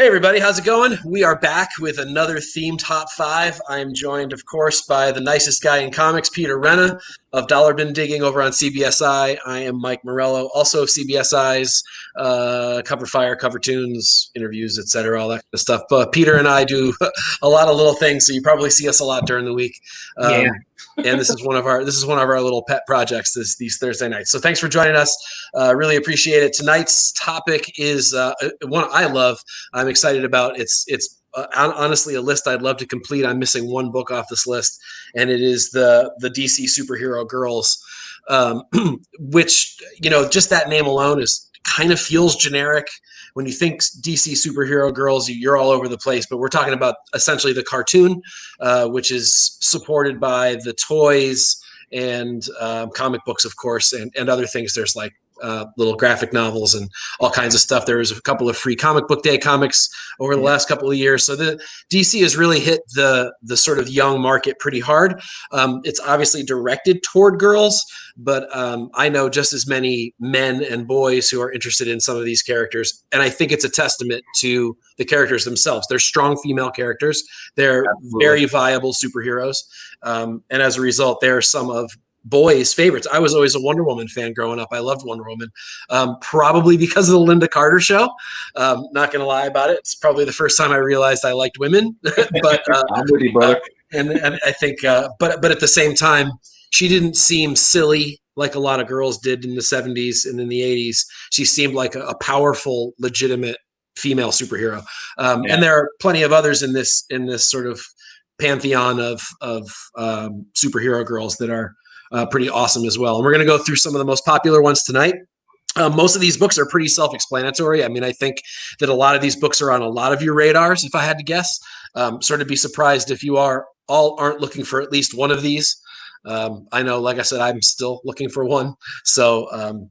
Hey everybody, how's it going? We are back with another theme top five. I am joined, of course, by the nicest guy in comics, Peter Renna of Dollar Bin Digging over on CBSI. I am Mike Morello, also of CBSI's Cover Fire, Cover Tunes, interviews, etc., all that kind of stuff. But Peter and I do a lot of little things, so you probably see us a lot during the week. Yeah. And this is one of our little pet projects these Thursday nights. So thanks for joining us. Really appreciate it. Tonight's topic is one I love. I'm excited about. It's honestly a list I'd love to complete. I'm missing one book off this list, and it is the DC superhero girls, which just that name alone is kind of feels generic. When you think DC superhero girls, you're all over the place, but we're talking about essentially the cartoon, which is supported by the toys and comic books, of course, and other things. There's like little graphic novels and all kinds of stuff. There was a couple of free comic book day comics over the last couple of years. So the DC has really hit the sort of young market pretty hard. It's obviously directed toward girls, but I know just as many men and boys who are interested in some of these characters. And I think it's a testament to the characters themselves. They're strong female characters. They're very viable superheroes. And as a result, they're some of boys' favorites. I was always a Wonder Woman fan growing up. I loved Wonder Woman, probably because of the Linda Carter show. Not going to lie about it. It's probably the first time I realized I liked women. But I'm with you, brother. And I think, but at the same time, she didn't seem silly like a lot of girls did in the 70s and in the 80s. She seemed like a powerful, legitimate female superhero. And there are plenty of others in this sort of pantheon of superhero girls that are pretty awesome as well. And we're going to go through some of the most popular ones tonight. Most of these books are pretty self-explanatory. I mean, I think that a lot of these books are on a lot of your radars, if I had to guess. Sort of be surprised if you aren't looking for at least one of these. I know, like I said, I'm still looking for one. So,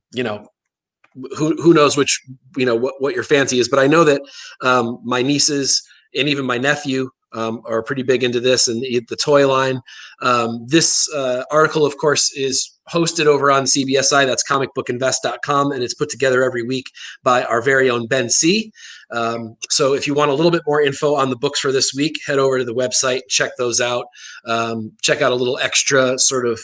who knows which, what your fancy is. But I know that my nieces and even my nephew are pretty big into this and the toy line. This article, of course, is hosted over on CBSI. That's comicbookinvest.com, and it's put together every week by our very own Ben C. So if you want a little bit more info on the books for this week, head over to the website, check those out. Check out a little extra sort of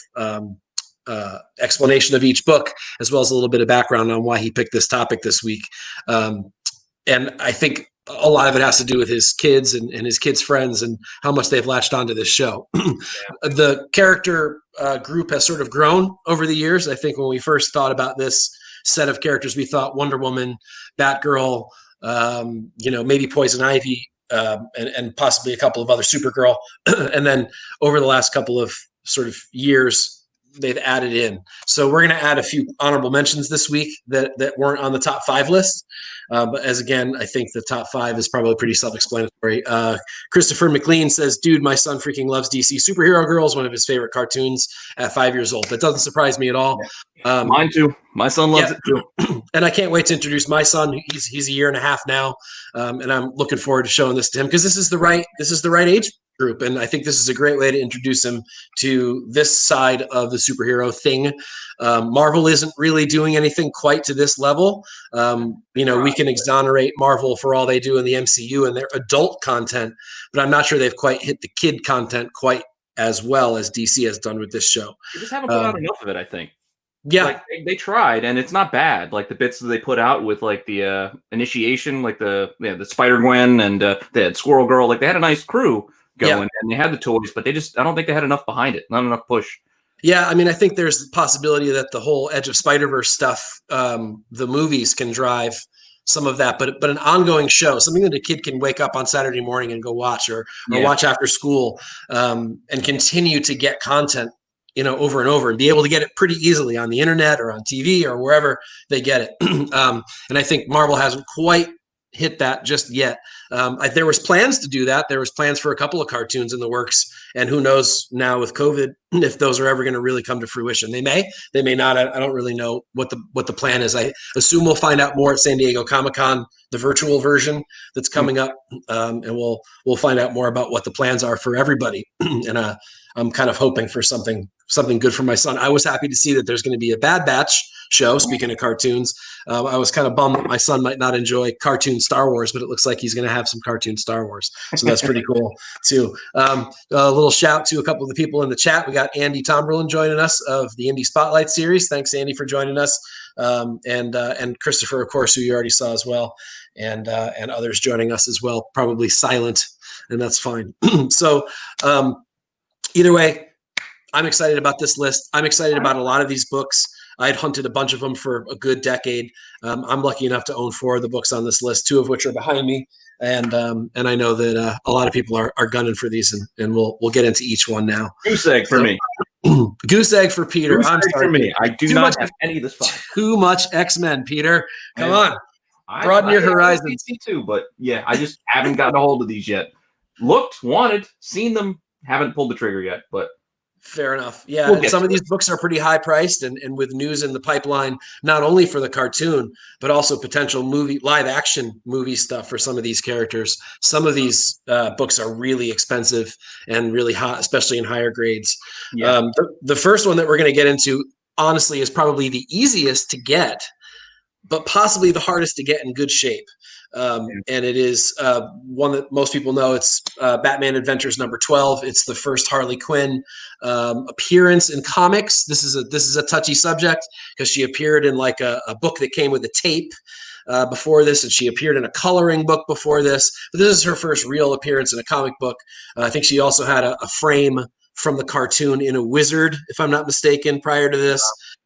explanation of each book, as well as a little bit of background on why he picked this topic this week. And I think a lot of it has to do with his kids and his kids' friends and how much they've latched onto this show. The character group has sort of grown over the years. I think when we first thought about this set of characters, we thought Wonder Woman, Batgirl, maybe Poison Ivy, and possibly a couple of other Supergirl. And then over the last couple of sort of years, they've added in. So we're going to add a few honorable mentions this week that weren't on the top five list. But as again, I think the top five is probably pretty self-explanatory. Christopher McLean says, dude, my son freaking loves DC Superhero Girls, one of his favorite cartoons at 5 years old. That doesn't surprise me at all. Mine too. My son loves it too. And I can't wait to introduce my son. He's a year and a half now. And I'm looking forward to showing this to him because this is the right age group. And I think this is a great way to introduce him to this side of the superhero thing. Marvel isn't really doing anything quite to this level. We can exonerate Marvel for all they do in the MCU and their adult content, but I'm not sure they've quite hit the kid content quite as well as DC has done with this show. You just haven't put out enough of it, I think. Yeah, like they tried, and it's not bad. Like the bits that they put out with like the initiation, like the Spider-Gwen and they had Squirrel Girl. Like they had a nice crew going, and they had the toys, but I don't think they had enough behind it. Not enough push. Yeah, I mean, I think there's the possibility that the whole Edge of Spider-Verse stuff, the movies can drive some of that, but an ongoing show, something that a kid can wake up on Saturday morning and go watch or watch after school, and continue to get content, over and over and be able to get it pretty easily on the internet or on TV or wherever they get it. And I think Marvel hasn't quite hit that just yet. There was plans to do that. There was plans for a couple of cartoons in the works, and who knows now with COVID if those are ever going to really come to fruition. They may not. I don't really know what the plan is. I assume we'll find out more at San Diego Comic-Con, the virtual version that's coming up, and we'll find out more about what the plans are for everybody. And I'm kind of hoping for something good for my son. I was happy to see that there's going to be a Bad Batch show. Speaking of cartoons, I was kind of bummed that my son might not enjoy cartoon Star Wars, but it looks like he's going to have some cartoon Star Wars. So that's pretty cool too. A little shout to a couple of the people in the chat. We got Andy Tomberlin joining us of the Indie Spotlight series. Thanks, Andy, for joining us. And Christopher, of course, who you already saw as well, and others joining us as well, probably silent, and that's fine. So either way, I'm excited about this list. I'm excited about a lot of these books. I'd hunted a bunch of them for a good decade. I'm lucky enough to own 4 of the books on this list, 2 of which are behind me. And I know that a lot of people are gunning for these, and we'll get into each one now. Goose egg for me. Goose egg for Peter. I'm sorry for me. I do not have any of this fun. Too much X-Men, Peter. Come on. Broaden your horizons. Too, but yeah, I just haven't gotten a hold of these yet. Looked, wanted, seen them, haven't pulled the trigger yet, but fair enough. Yeah, some of these books are pretty high priced, and with news in the pipeline, not only for the cartoon, but also potential live action movie stuff for some of these characters. Some of these books are really expensive and really hot, especially in higher grades. Yeah. The first one that we're going to get into, honestly, is probably the easiest to get, but possibly the hardest to get in good shape. And it is one that most people know. It's Batman Adventures number 12. It's the first Harley Quinn appearance in comics. This is a touchy subject because she appeared in like a book that came with a tape before this, and she appeared in a coloring book before this. But this is her first real appearance in a comic book. I think she also had a frame from the cartoon in a Wizard, if I'm not mistaken, prior to this.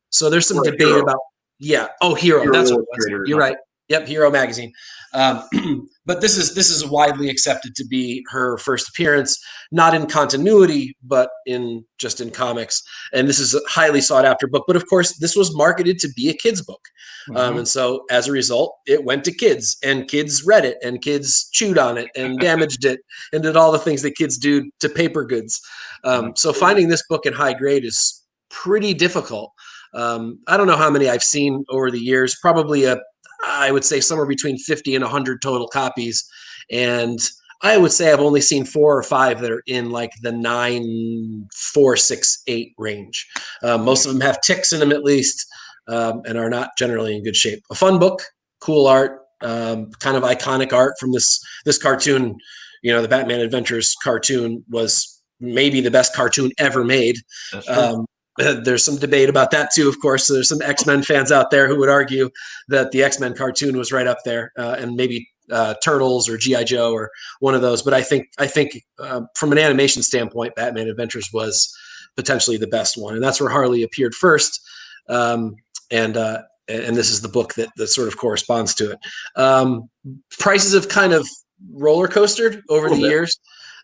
So there's some debate about. Yeah. Oh, Hero. That's what it was. You're right. Yep. Hero magazine. But this is widely accepted to be her first appearance, not in continuity, but in comics. And this is a highly sought after book. But of course, this was marketed to be a kid's book. And so as a result, it went to kids, and kids read it, and kids chewed on it and damaged it and did all the things that kids do to paper goods. So finding this book in high grade is pretty difficult. I don't know how many I've seen over the years, probably I would say somewhere between 50 and 100 total copies. And I would say I've only seen 4 or 5 that are in like the 9, 4, 6, 8 range. Most of them have ticks in them at least, and are not generally in good shape. A fun book, cool art, kind of iconic art from this cartoon. You know, the Batman Adventures cartoon was maybe the best cartoon ever made. There's some debate about that too, of course. So there's some X-Men fans out there who would argue that the X-Men cartoon was right up there, and maybe Turtles or G.I. Joe or one of those. But I think from an animation standpoint, Batman Adventures was potentially the best one, and that's where Harley appeared first. And this is the book that sort of corresponds to it. Prices have kind of roller coastered over the years.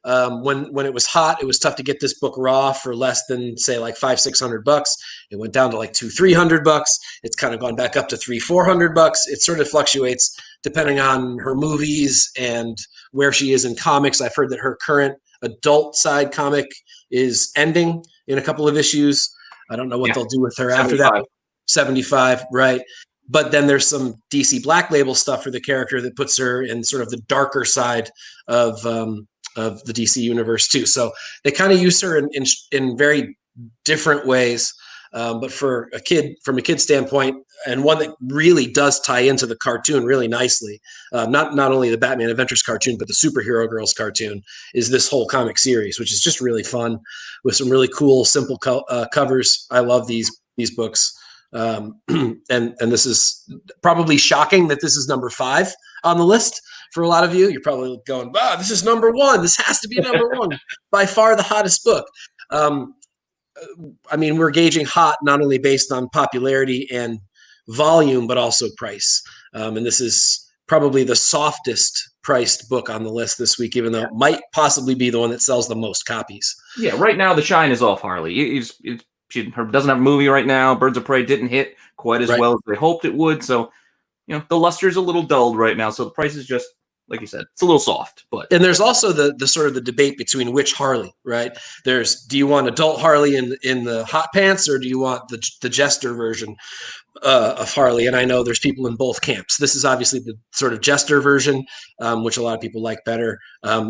When it was hot, it was tough to get this book raw for less than, say, like $500-600. It went down to like $200-300. It's kind of gone back up to $300-400. It sort of fluctuates depending on her movies and where she is in comics. I've heard that her current adult side comic is ending in a couple of issues. I don't know what they'll do with her 75. After that. 75, right? But then there's some DC Black Label stuff for the character that puts her in sort of the darker side of the DC universe too. So they kind of use her in very different ways. But from a kid standpoint, and one that really does tie into the cartoon really nicely, not only the Batman Adventures cartoon, but the Superhero Girls cartoon, is this whole comic series, which is just really fun with some really cool, simple covers. I love these books. And this is probably shocking that this is number 5 on the list. For a lot of you, you're probably going, wow, this is number 1. This has to be number 1. By far the hottest book. I mean, we're gauging hot not only based on popularity and volume, but also price. And this is probably the softest priced book on the list this week, even though it might possibly be the one that sells the most copies. Yeah, right now the shine is off Harley. She doesn't have a movie right now. Birds of Prey didn't hit quite as well as they hoped it would. So, the luster's a little dulled right now. So the price is just, like you said, it's a little soft. And there's also the sort of the debate between which Harley, right? Do you want adult Harley in the hot pants, or do you want the jester version? of Harley, and I know there's people in both camps. This is obviously the sort of jester version, which a lot of people like better,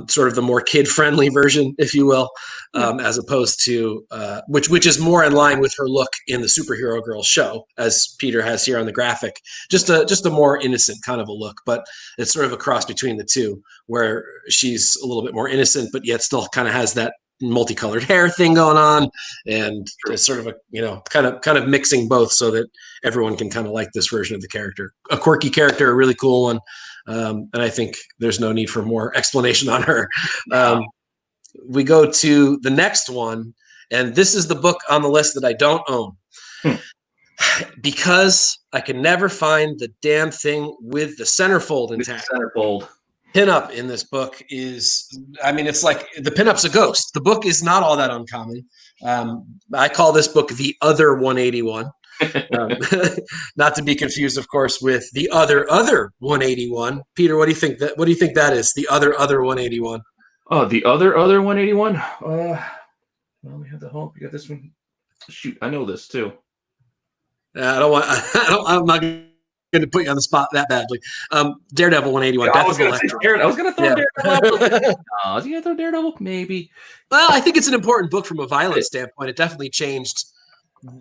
sort of the more kid-friendly version, if you will, as opposed to which is more in line with her look in the Superhero Girls show, as Peter has here on the graphic. Just a more innocent kind of a look, but it's sort of a cross between the two, where she's a little bit more innocent, but yet still kind of has that multicolored hair thing going on, and it's sort of a kind of mixing both so that everyone can kind of like this version of the character. A quirky character, a really cool one, and I think there's no need for more explanation on her. We go to the next one, and this is the book on the list that I don't own because I can never find the damn thing with the centerfold intact. Centerfold. Pinup in this book is, I mean, it's like the pinup's a ghost. The book is not all that uncommon. I call this book the other 181. Not to be confused, of course, with the other 181. Peter, what do you think that is? The other 181. Oh, the other 181. Well, we have the hope. You got this one. Shoot, I know this too. I'm not going to put you on the spot that badly. Daredevil 181. I was going to throw Daredevil. Is he going to throw Daredevil? Maybe. Well, I think it's an important book from a violence standpoint. It definitely changed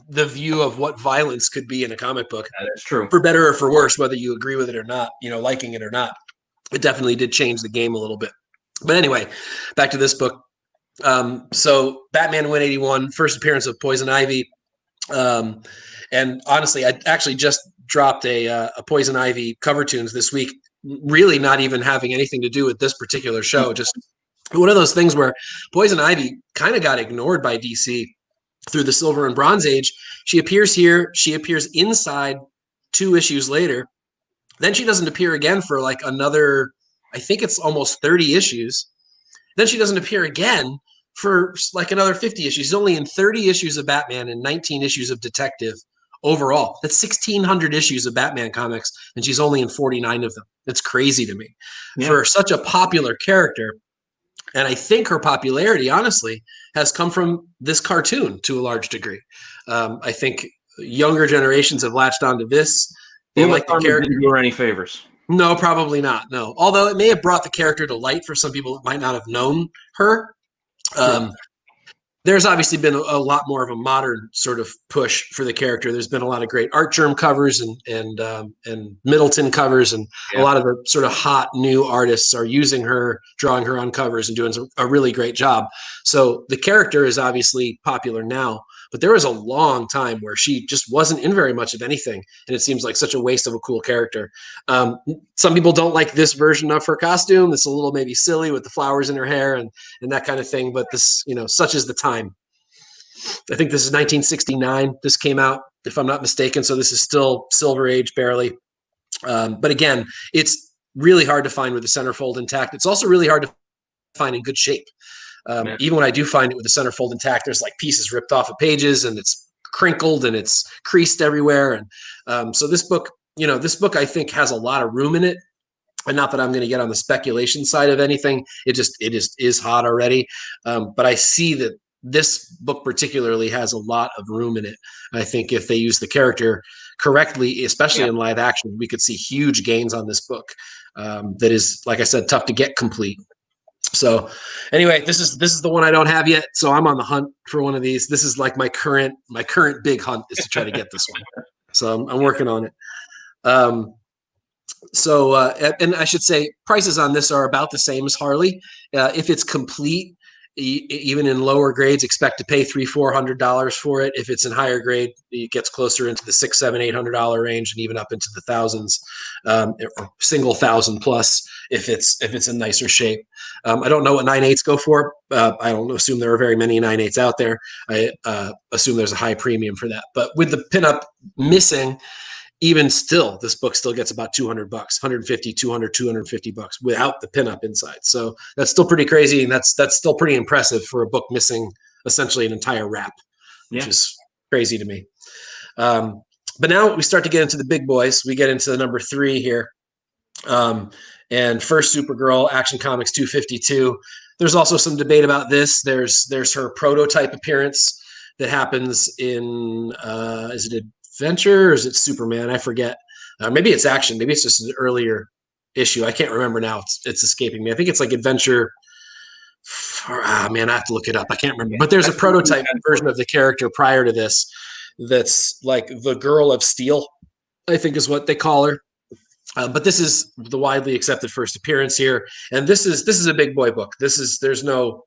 the view of what violence could be in a comic book. That's true. For better or for worse, whether you agree with it or not, liking it or not. It definitely did change the game a little bit. But anyway, back to this book. So Batman 181, first appearance of Poison Ivy. And honestly, I actually just dropped a Poison Ivy cover tunes this week, really not even having anything to do with this particular show. Just one of those things where Poison Ivy kind of got ignored by DC through the Silver and Bronze Age. She appears here. She appears inside 2 issues later. Then she doesn't appear again for like another, I think it's almost 30 issues. Then she doesn't appear again for like another 50 issues. She's only in 30 issues of Batman and 19 issues of Detective overall. That's 1,600 issues of Batman comics, and she's only in 49 of them. That's crazy to me. Yeah. For such a popular character. And I think her popularity, honestly, has come from this cartoon to a large degree. I think younger generations have latched onto this. They like the character. Didn't do her any favors. No, probably not. No. Although it may have brought the character to light for some people that might not have known her. There's obviously been a lot more of a modern sort of push for the character. There's been a lot of great Art Germ covers and Middleton covers, and a lot of the sort of hot new artists are using her, drawing her on covers, and doing a really great job. So the character is obviously popular now, but there was a long time where she just wasn't in very much of anything, and it seems like such a waste of a cool character. Some people don't like this version of her costume. It's a little maybe silly with the flowers in her hair and that kind of thing, but this, such is the time. I think this is 1969. This came out, if I'm not mistaken, so this is still Silver Age, barely. But again, it's really hard to find with the centerfold intact. It's also really hard to find in good shape. Even when I do find it with the centerfold intact, there's like pieces ripped off of pages, and it's crinkled and it's creased everywhere. And so this book, I think has a lot of room in it. And not that I'm going to get on the speculation side of anything. It just is hot already. But I see that this book particularly has a lot of room in it. I think if they use the character correctly, especially in live action, we could see huge gains on this book. That is, like I said, tough to get complete. So anyway, this is the one I don't have yet. So I'm on the hunt for one of these. This is like my current big hunt is to try to get this one. So I'm working on it. And I should say prices on this are about the same as Harley. If it's complete, even in lower grades, expect to pay $300-400 for it. If it's in higher grade, it gets closer into the $600-800 range, and even up into the thousands, or single thousand plus if it's in nicer shape. I don't know what 9/8 go for. I don't assume there are very many 9/8 out there. I assume there's a high premium for that. But with the pinup missing, even still, this book still gets about $200, $150, $200, $250 without the pinup inside. So that's still pretty crazy, and that's still pretty impressive for a book missing essentially an entire wrap, which is crazy to me. But now we start to get into the big boys. We get into the number 3 here, and first Supergirl, Action Comics 252. There's also some debate about this. There's her prototype appearance that happens in is it Adventure or is it Superman? I forget. Maybe it's Action. Maybe it's just an earlier issue. I can't remember now. It's escaping me. I think it's like Adventure. Man, I have to look it up. I can't remember. But there's a prototype version of the character prior to this that's like the Girl of Steel, I think is what they call her. But this is the widely accepted first appearance here, and this is a big boy book. There's no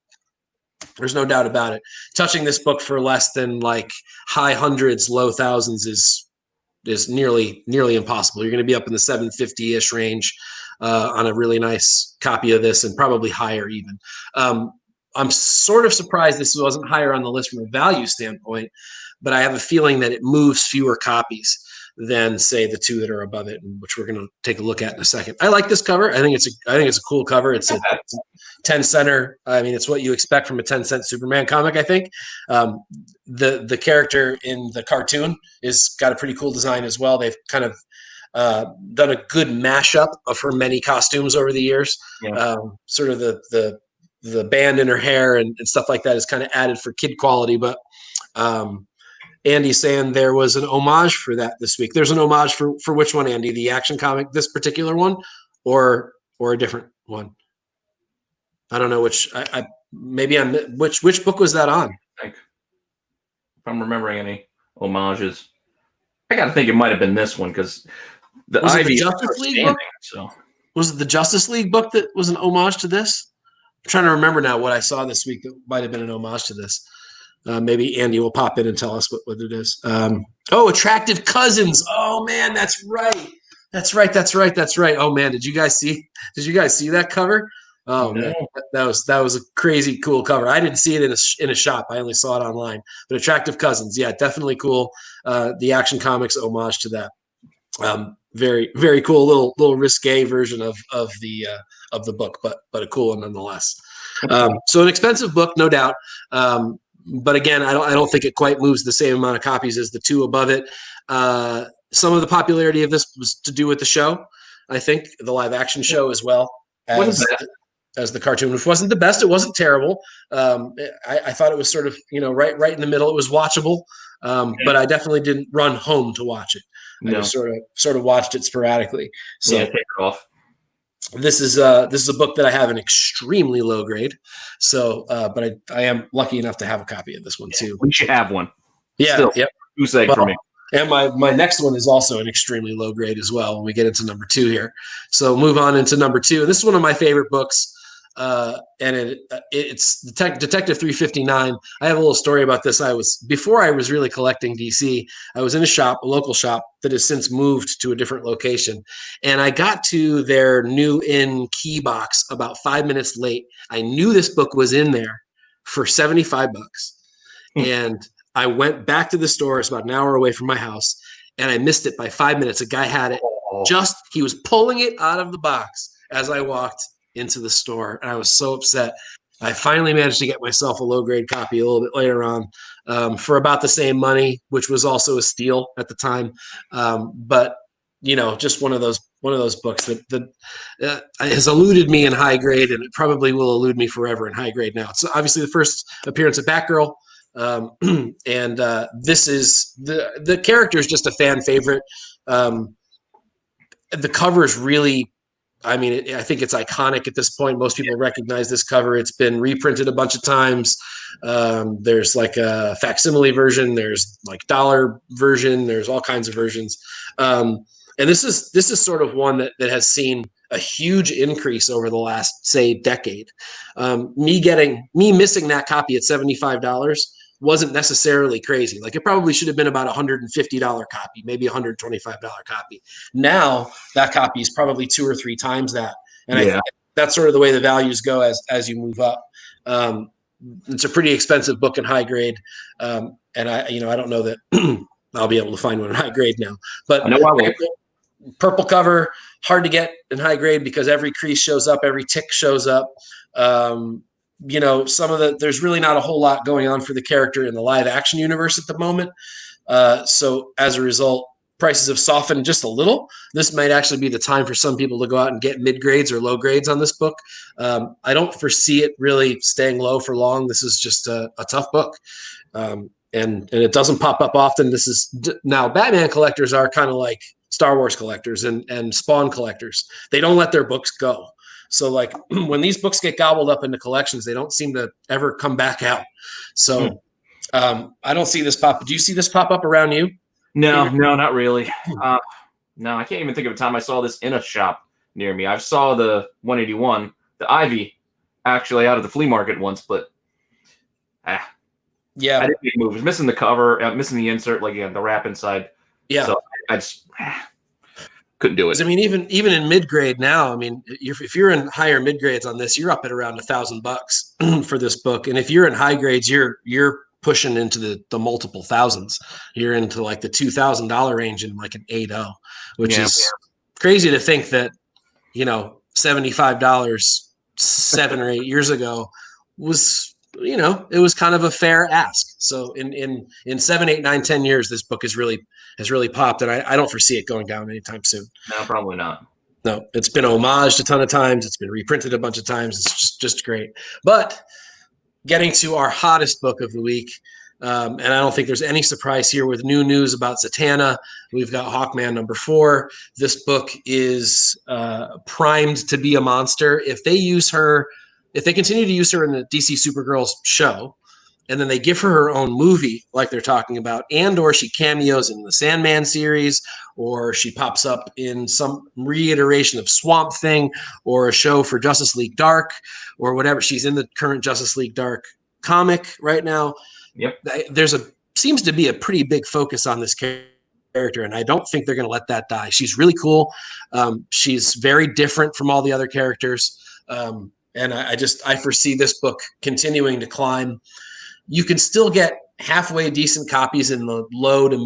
doubt about it. Touching this book for less than like high hundreds, low thousands is nearly impossible. You're going to be up in the 750-ish range on a really nice copy of this, and probably higher even. I'm sort of surprised this wasn't higher on the list from a value standpoint, but I have a feeling that it moves fewer copies than say the two that are above it, which we're going to take a look at in a second. I like this cover. I think it's a cool cover. It's a 10 center. I mean, it's what you expect from a 10-cent Superman comic. I think the character in the cartoon is got a pretty cool design as well. They've kind of done a good mashup of her many costumes over the years. Yeah. Sort of the band in her hair and stuff like that is kind of added for kid quality, but Andy's saying there was an homage for that this week. There's an homage for which one, Andy? The Action comic, this particular one, or a different one? I don't know which. Which book was that on? If I'm remembering any homages, I got to think it might have been this one because the Ivy the Justice League book. So was it the Justice League book that was an homage to this? I'm trying to remember now what I saw this week that might have been an homage to this. Maybe Andy will pop in and tell us what it is. Attractive Cousins. Oh man, that's right. That's right. Oh man, did you guys see that cover? Oh no. Man, that was a crazy cool cover. I didn't see it in a shop. I only saw it online. But Attractive Cousins, yeah, definitely cool. The Action Comics homage to that. Very, very cool little risque version of the book, but a cool one nonetheless. So an expensive book, no doubt. But again, I don't think it quite moves the same amount of copies as the two above it. Some of the popularity of this was to do with the show. I think the live action show as well as the cartoon, which wasn't the best. It wasn't terrible. I thought it was sort of right in the middle. It was watchable, but I definitely didn't run home to watch it. No. I just sort of watched it sporadically. So take it off. This is a book that I have an extremely low grade. So, but I am lucky enough to have a copy of this one too. We should have one. Yeah. Still, yep. Goose egg for me. And my next one is also an extremely low grade as well when we get into number 2 here. So move on into number 2. And this is one of my favorite books. And it's Detective 359. I have a little story about this. Before I was really collecting DC, I was in a local shop that has since moved to a different location. And I got to their new in key box about 5 minutes late. I knew this book was in there for $75. And I went back to the store. It's about an hour away from my house. And I missed it by 5 minutes. A guy had it he was pulling it out of the box as I walked into the store, and I was so upset. I finally managed to get myself a low grade copy a little bit later on for about the same money, which was also a steal at the time. But just one of those books that has eluded me in high grade, and it probably will elude me forever in high grade now. It's obviously the first appearance of Batgirl, and this is the character is just a fan favorite. The cover is really. I mean, I think it's iconic at this point. Most people recognize this cover. It's been reprinted a bunch of times. There's like a facsimile version. There's like dollar version. There's all kinds of versions. And this is sort of one that has seen a huge increase over the last, say, decade. Me missing that copy at $75 wasn't necessarily crazy. Like it probably should have been about $150 copy, maybe $125 copy. Now that copy is probably 2 or 3 times that. And I think that's sort of the way the values go as you move up. It's a pretty expensive book in high grade. And I don't know that I'll be able to find one in high grade now, but purple cover, hard to get in high grade because every crease shows up, every tick shows up. There's really not a whole lot going on for the character in the live action universe at the moment. So as a result, prices have softened just a little. This might actually be the time for some people to go out and get mid grades or low grades on this book. I don't foresee it really staying low for long. This is just a tough book. and it doesn't pop up often. This is now Batman collectors are kind of like Star Wars collectors and Spawn collectors. They don't let their books go. So like when these books get gobbled up into collections, they don't seem to ever come back out. So I don't see this pop. Do you see this pop up around you? No, not really. No, I can't even think of a time I saw this in a shop near me. I saw the 181, the Ivy, actually out of the flea market once, but yeah, I didn't make a move. I was missing the cover, missing the insert, like the wrap inside. Yeah, so I just couldn't do it. I mean, even in mid grade now, I mean, if you're in higher mid grades on this, you're up at around $1,000 for this book, and if you're in high grades, you're pushing into the multiple thousands. You're into like the $2,000 range in like an 8.0, which is crazy to think that, $75 7 or 8 years ago was, it was kind of a fair ask. So in 7, 8, 9, 10 years, this book has really popped, and I don't foresee it going down anytime soon. No, probably not. No, it's been homaged a ton of times. It's been reprinted a bunch of times. It's just great. But getting to our hottest book of the week, and I don't think there's any surprise here with new news about Zatanna. We've got Hawkman #4. This book is primed to be a monster. If they continue to use her in the DC Supergirls show, and then they give her own movie like they're talking about, and or she cameos in the Sandman series, or she pops up in some reiteration of Swamp Thing, or a show for Justice League Dark, or whatever. She's in the current Justice League Dark comic right now. Yep. Seems to be a pretty big focus on this character, and I don't think they're going to let that die. She's really cool. She's very different from all the other characters. And I foresee this book continuing to climb. You can still get halfway decent copies in the low to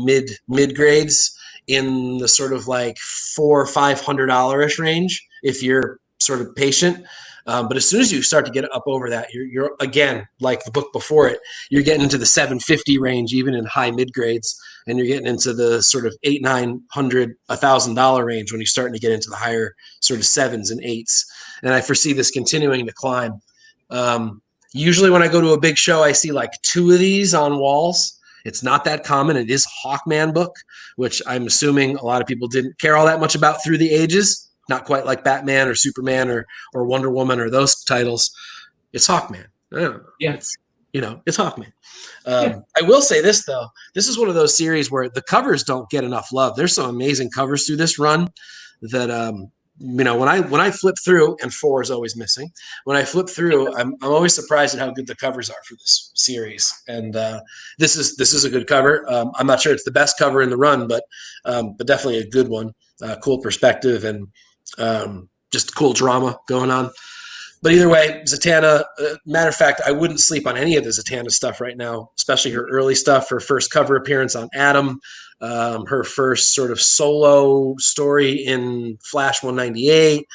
mid grades in the sort of like $400 or $500 range if you're sort of patient. But as soon as you start to get up over that, you're again, like the book before it, you're getting into the $750 range, even in high mid grades, and you're getting into the sort of $800, $900, $1,000 range when you're starting to get into the higher sort of 7s and 8s. And I foresee this continuing to climb. Usually when I go to a big show, I see like 2 of these on walls. It's not that common. It is Hawkman book, which I'm assuming a lot of people didn't care all that much about through the ages. Not quite like Batman or Superman or Wonder Woman or those titles. It's Hawkman. I don't know. Yeah. It's Hawkman. I will say this, though. This is one of those series where the covers don't get enough love. There's some amazing covers through this run that, when I flip through, and 4 is always missing. When I flip through, I'm always surprised at how good the covers are for this series. And this is a good cover. I'm not sure it's the best cover in the run, but definitely a good one. Cool perspective and just cool drama going on. But either way, Zatanna, matter of fact, I wouldn't sleep on any of the Zatanna stuff right now, especially her early stuff, her first cover appearance on Atom, her first sort of solo story in Flash 198.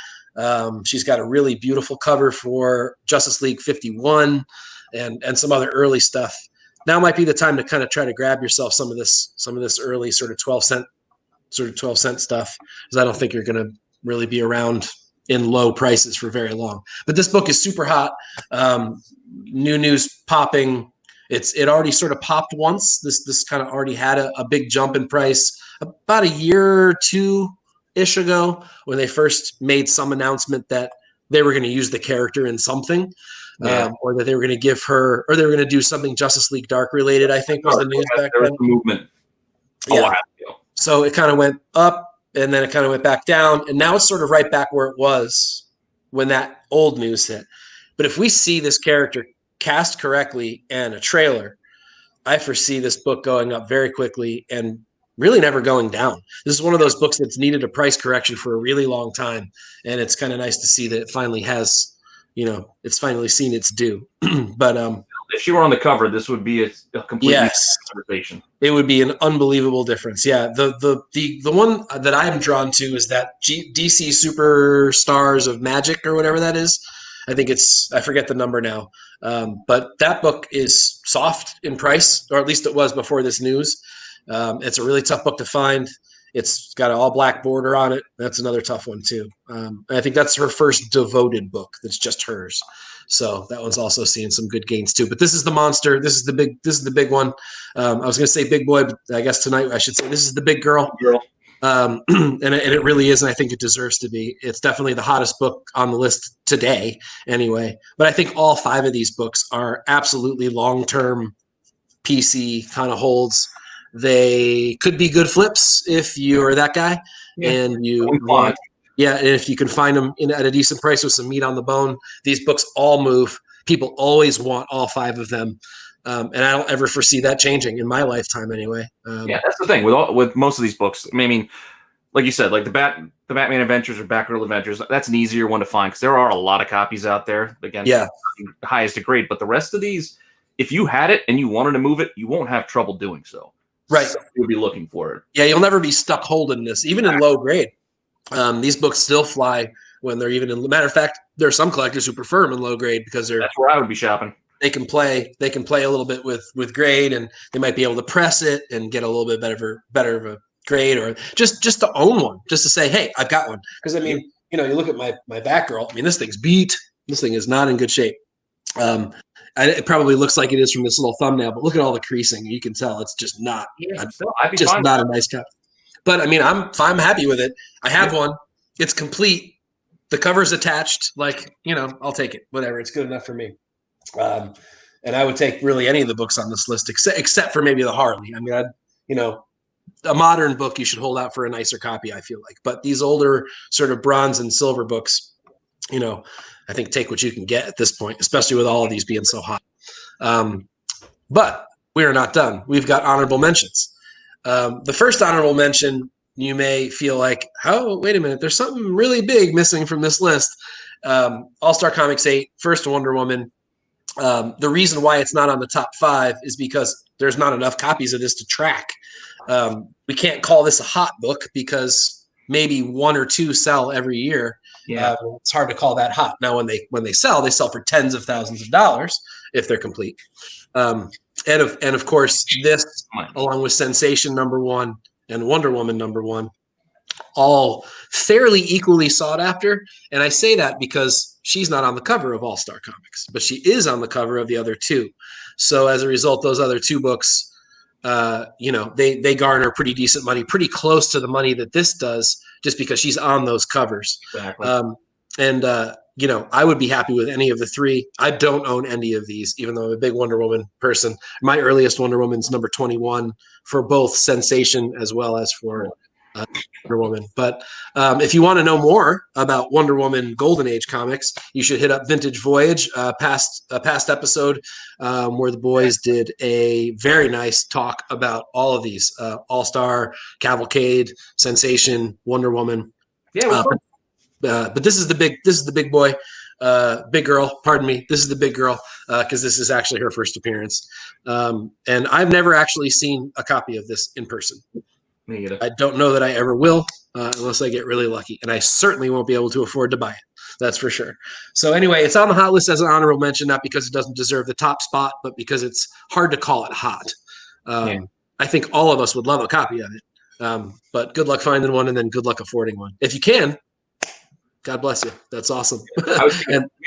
She's got a really beautiful cover for Justice League 51 and some other early stuff. Now might be the time to kind of try to grab yourself some of this early sort of 12 cent stuff, because I don't think you're going to really be around in low prices for very long. But this book is super hot. New news popping. It already sort of popped once. This kind of already had a big jump in price about a year or 2-ish ago when they first made some announcement that they were going to use the character in something, or that they were going to give her, or they were going to do something Justice League Dark related, I think was the news back then. The movement. Yeah. So it kind of went up, and then it kind of went back down, and now it's sort of right back where it was when that old news hit. But if we see this character cast correctly and a trailer, I foresee this book going up very quickly and really never going down. This is one of those books that's needed a price correction for a really long time, and it's kind of nice to see that it finally has, it's finally seen its due. But if she were on the cover, this would be a completely different conversation. It would be an unbelievable difference. Yeah, the one that I'm drawn to is that DC Superstars of Magic or whatever that is. I think I forget the number now. But that book is soft in price, or at least it was before this news. It's a really tough book to find. It's got an all black border on it. That's another tough one too. I think that's her first devoted book that's just hers. So that one's also seeing some good gains too. But this is the monster. This is the big one. I was going to say big boy, but I guess tonight I should say this is the big girl. And it really is, and I think it deserves to be. It's definitely the hottest book on the list today, anyway. But I think all 5 of these books are absolutely long-term PC kind of holds. They could be good flips if you are that guy, and you want. Yeah, and if you can find them at a decent price with some meat on the bone, these books all move. People always want all 5 of them, and I don't ever foresee that changing in my lifetime anyway. That's the thing with most of these books. I mean, like you said, like the Batman Adventures or Batgirl Adventures, that's an easier one to find because there are a lot of copies out there. Again, highest of grade. But the rest of these, if you had it and you wanted to move it, you won't have trouble doing so. Right, you'll be looking for it. Yeah, you'll never be stuck holding this, even in low grade. These books still fly when they're even in. Matter of fact, there are some collectors who prefer them in low grade because that's where I would be shopping. They can play a little bit with grade, and they might be able to press it and get a little bit better of a grade, or just to own one, just to say, hey, I've got one. Because I mean, you look at my Batgirl. I mean, this thing's beat. This thing is not in good shape. It probably looks like it is from this little thumbnail, but look at all the creasing. You can tell it's just not. Not a nice cup. But I mean, I'm happy with it. I have one. It's complete. The cover's attached. Like, I'll take it. Whatever. It's good enough for me. And I would take really any of the books on this list, except for maybe the Harley. I mean, a modern book you should hold out for a nicer copy, I feel like. But these older sort of bronze and silver books, I think take what you can get at this point, especially with all of these being so hot. But we are not done. We've got honorable mentions. The first honorable mention, you may feel like, wait a minute, there's something really big missing from this list. All-Star Comics 8, first Wonder Woman. The reason why it's not on the top 5 is because there's not enough copies of this to track. We can't call this a hot book because maybe 1 or 2 sell every year. It's hard to call that hot. Now, when they sell for tens of thousands of dollars if they're complete. And of course, this, along with Sensation #1 and Wonder Woman #1, all fairly equally sought after. And I say that because she's not on the cover of All-Star Comics, but she is on the cover of the other 2. So as a result, those other 2 books, they garner pretty decent money, pretty close to the money that this does, just because she's on those covers. Exactly. I would be happy with any of the 3. I don't own any of these, even though I'm a big Wonder Woman person. My earliest Wonder Woman's number 21 for both Sensation as well as for Wonder Woman. But if you want to know more about Wonder Woman Golden Age comics, you should hit up Vintage Voyage, past episode where the boys did a very nice talk about all of these: All-Star, Cavalcade, Sensation, Wonder Woman. Yeah. But this is the big boy, big girl. Pardon me. This is the big girl because this is actually her first appearance, and I've never actually seen a copy of this in person. Me either. I don't know that I ever will, unless I get really lucky, and I certainly won't be able to afford to buy it. That's for sure. So anyway, it's on the hot list as an honorable mention, not because it doesn't deserve the top spot, but because it's hard to call it hot. I think all of us would love a copy of it, but good luck finding one, and then good luck affording one. If you can, God bless you. That's awesome.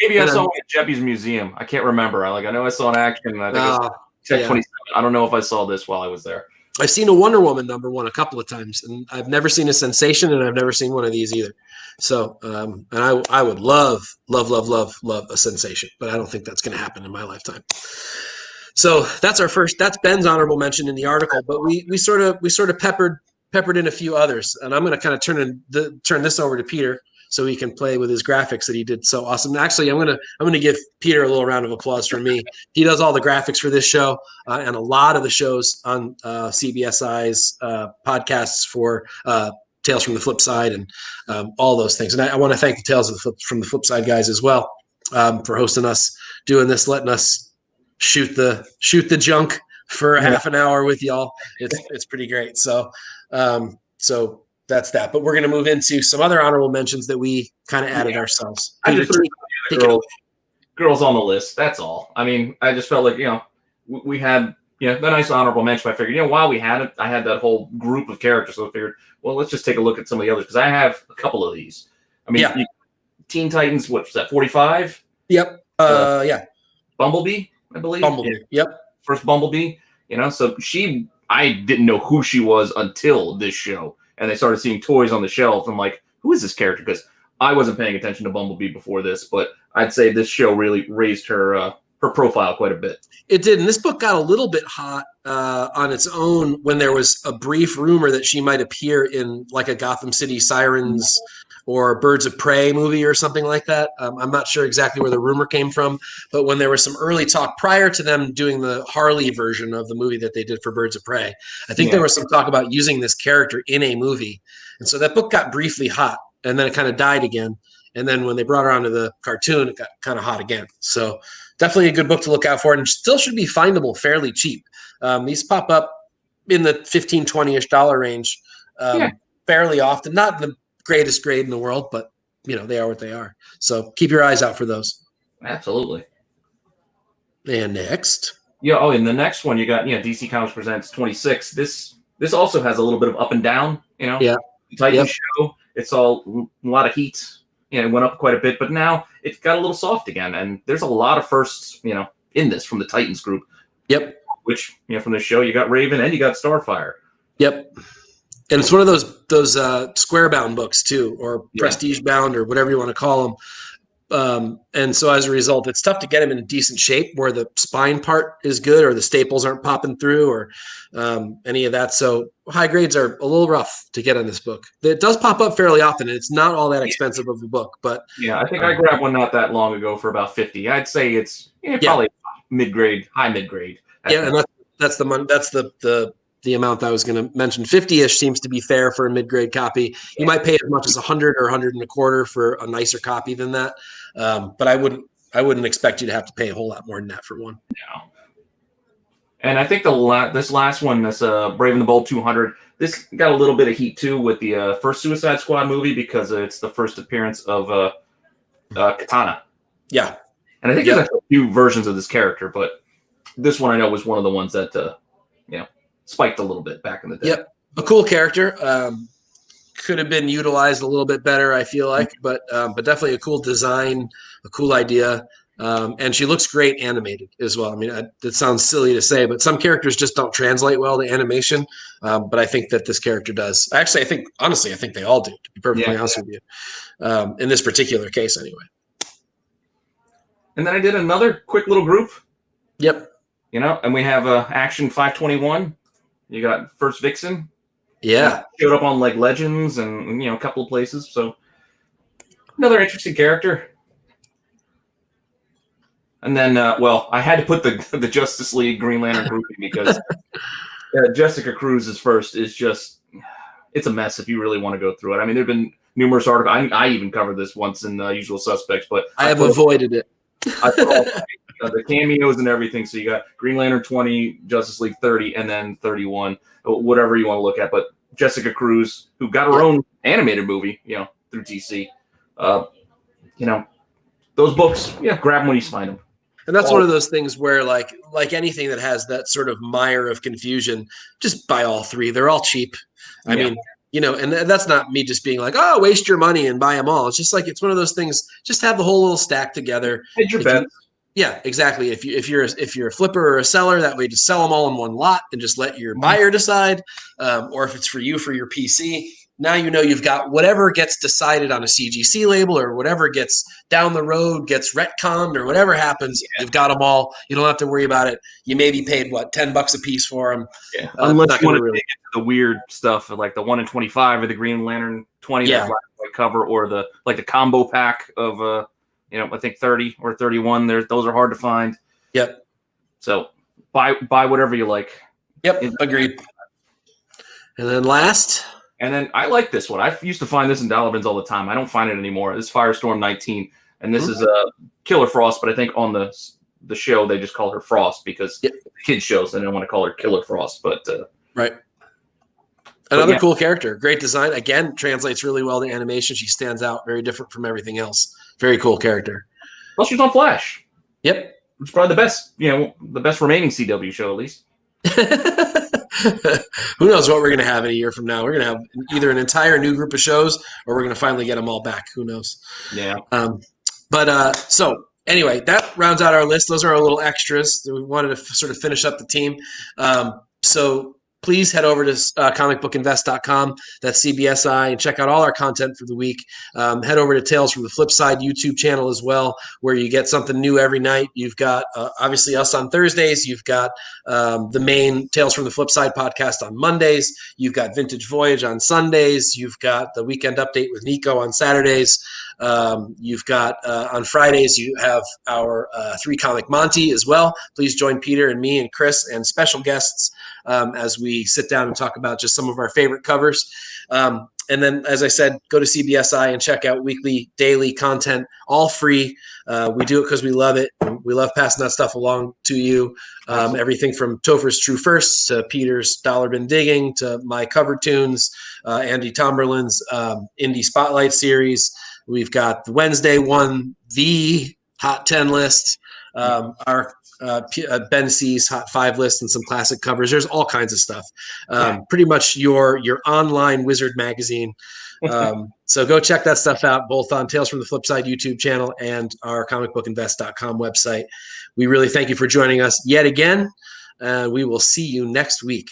Maybe I saw one at Jeppy's Museum. I can't remember. I know I saw an action. I think it was Tech 27. I don't know if I saw this while I was there. I've seen a Wonder Woman #1 a couple of times, and I've never seen a Sensation, and I've never seen one of these either. So, and I would love a Sensation, but I don't think that's going to happen in my lifetime. So that's Ben's honorable mention in the article, but we sort of peppered in a few others, and I'm going to kind of turn this over to Peter so he can play with his graphics that he did so awesome. Actually, I'm gonna give Peter a little round of applause for me. He does all the graphics for this show and a lot of the shows on CBSI's podcasts for Tales from the Flip Side and all those things. And I want to thank the Tales from the Flip Side guys as well for hosting us, doing this, letting us shoot the junk for half an hour with y'all. It's pretty great. So that's that. But we're going to move into some other honorable mentions that we kind of added ourselves. I just girls on the list. That's all. I mean, I just felt like, we had, the nice honorable mention. I figured, while we had it, I had that whole group of characters. So I figured, well, let's just take a look at some of the others, because I have a couple of these. I mean, Teen Titans, what was that, 45? Yep. Yeah. Bumblebee, I believe. Bumblebee. Yeah. Yep. First Bumblebee. So I didn't know who she was until this show, and they started seeing toys on the shelf. I'm like, who is this character? Because I wasn't paying attention to Bumblebee before this, but I'd say this show really raised her profile quite a bit. It did, and this book got a little bit hot on its own when there was a brief rumor that she might appear in like a Gotham City Sirens or Birds of Prey movie or something like that. I'm not sure exactly where the rumor came from, but when there was some early talk prior to them doing the Harley version of the movie that they did for Birds of Prey, I think there was some talk about using this character in a movie, and so that book got briefly hot, and then it kind of died again. And then when they brought her onto the cartoon, it got kind of hot again. So definitely a good book to look out for, and still should be findable fairly cheap. These pop up in the $15, $20-ish range fairly often. Not the greatest grade in the world, but they are what they are. So keep your eyes out for those. Absolutely. And next. Yeah. Oh, and the next one you got, DC Comics Presents 26. This also has a little bit of up and down. Yeah. Titan show. It's all a lot of heat. It went up quite a bit, but now it got a little soft again. And there's a lot of firsts, in this from the Titans group. Yep. Which, from the show, you got Raven and you got Starfire. Yep. And it's one of those square bound books too, or prestige bound, or whatever you want to call them. And so as a result, it's tough to get them in decent shape where the spine part is good or the staples aren't popping through or any of that. So high grades are a little rough to get on this book. It does pop up fairly often, and it's not all that expensive of a book. But I think I grabbed one not that long ago for about $50. I'd say it's probably mid-grade, high mid-grade. And that's the amount I was going to mention. 50-ish seems to be fair for a mid-grade copy. You might pay as much as 100 or 125 for a nicer copy than that. But I wouldn't expect you to have to pay a whole lot more than that for one. No. And I think this last one, this Brave and the Bold 200, this got a little bit of heat too with the first Suicide Squad movie because it's the first appearance of Katana. Yeah. And I think there's a few versions of this character, but this one I know was one of the ones that spiked a little bit back in the day. Yep. A cool character. Could have been utilized a little bit better, I feel like, but definitely a cool design, a cool idea. And she looks great animated as well. I mean, that sounds silly to say, but some characters just don't translate well to animation. But I think that this character does. Actually, I think they all do, to be perfectly honest with you. In this particular case, anyway. And then I did another quick little group. Yep. And we have Action 521. You got First Vixen. Yeah. Showed up on like Legends and a couple of places. So another interesting character. And then, I had to put the Justice League Green Lantern grouping because Jessica Cruz's first is it's a mess if you really want to go through it. I mean, there have been numerous articles. I even covered this once in Usual Suspects, but I have avoided it. I put all the cameos and everything. So you got Green Lantern 20, Justice League 30, and then 31, whatever you want to look at. But Jessica Cruz, who got her own animated movie, through DC, those books, grab them when you find them. And that's one of those things where, like anything that has that sort of mire of confusion, just buy all three. They're all cheap. I mean, and that's not me just being like, oh, waste your money and buy them all. It's just like it's one of those things. Just have the whole little stack together. Hedge your bets. Yeah, exactly. If you're a flipper or a seller, that way just sell them all in one lot and just let your buyer decide. Or if it's for you for your PC, now you've got whatever gets decided on a CGC label or whatever gets down the road gets retconned or whatever happens. You've got them all. You don't have to worry about it. You may be paid $10 a piece for them. Yeah. Unless you want to dig into the weird stuff like the 1 in 25 or the Green Lantern 20 that black and white cover or the combo pack of I think 30 or 31. Those are hard to find. Yep. So buy whatever you like. Yep. Agreed. And then last. And then I like this one. I used to find this in dollar bins all the time. I don't find it anymore. This is Firestorm 19. And this is Killer Frost, but I think on the show they just call her Frost because the kids shows, and they don't want to call her Killer Frost. But right. Another cool character. Great design. Again, translates really well to animation. She stands out, very different from everything else. Very cool character. Well, she's on Flash. Yep. It's probably the best, the best remaining CW show, at least. Who knows what we're going to have in a year from now? We're going to have either an entire new group of shows or we're going to finally get them all back. Who knows? Yeah. So Anyway, that rounds out our list. Those are our little extras. We wanted to sort of finish up the team. So please head over to comicbookinvest.com. That's CBSI, and check out all our content for the week. Head over to Tales from the Flip Side YouTube channel as well, where you get something new every night. You've got obviously us on Thursdays. You've got the main Tales from the Flip Side podcast on Mondays. You've got Vintage Voyage on Sundays. You've got the Weekend Update with Nico on Saturdays. You've got on Fridays, you have our 3 Comic Monty as well. Please join Peter and me and Chris and special guests as we sit down and talk about just some of our favorite covers. And then, as I said, go to CBSI and check out weekly, daily content, all free. We do it because we love it. We love passing that stuff along to you. Everything from Topher's True Firsts to Peter's Dollar Bin Digging to my cover tunes, Andy Tomberlin's Indie Spotlight series. We've got the Wednesday one, the Hot 10 list, our Ben C's Hot 5 list, and some classic covers. There's all kinds of stuff. Pretty much your online wizard magazine. So go check that stuff out, both on Tales from the Flip Side YouTube channel and our comicbookinvest.com website. We really thank you for joining us yet again. We will see you next week.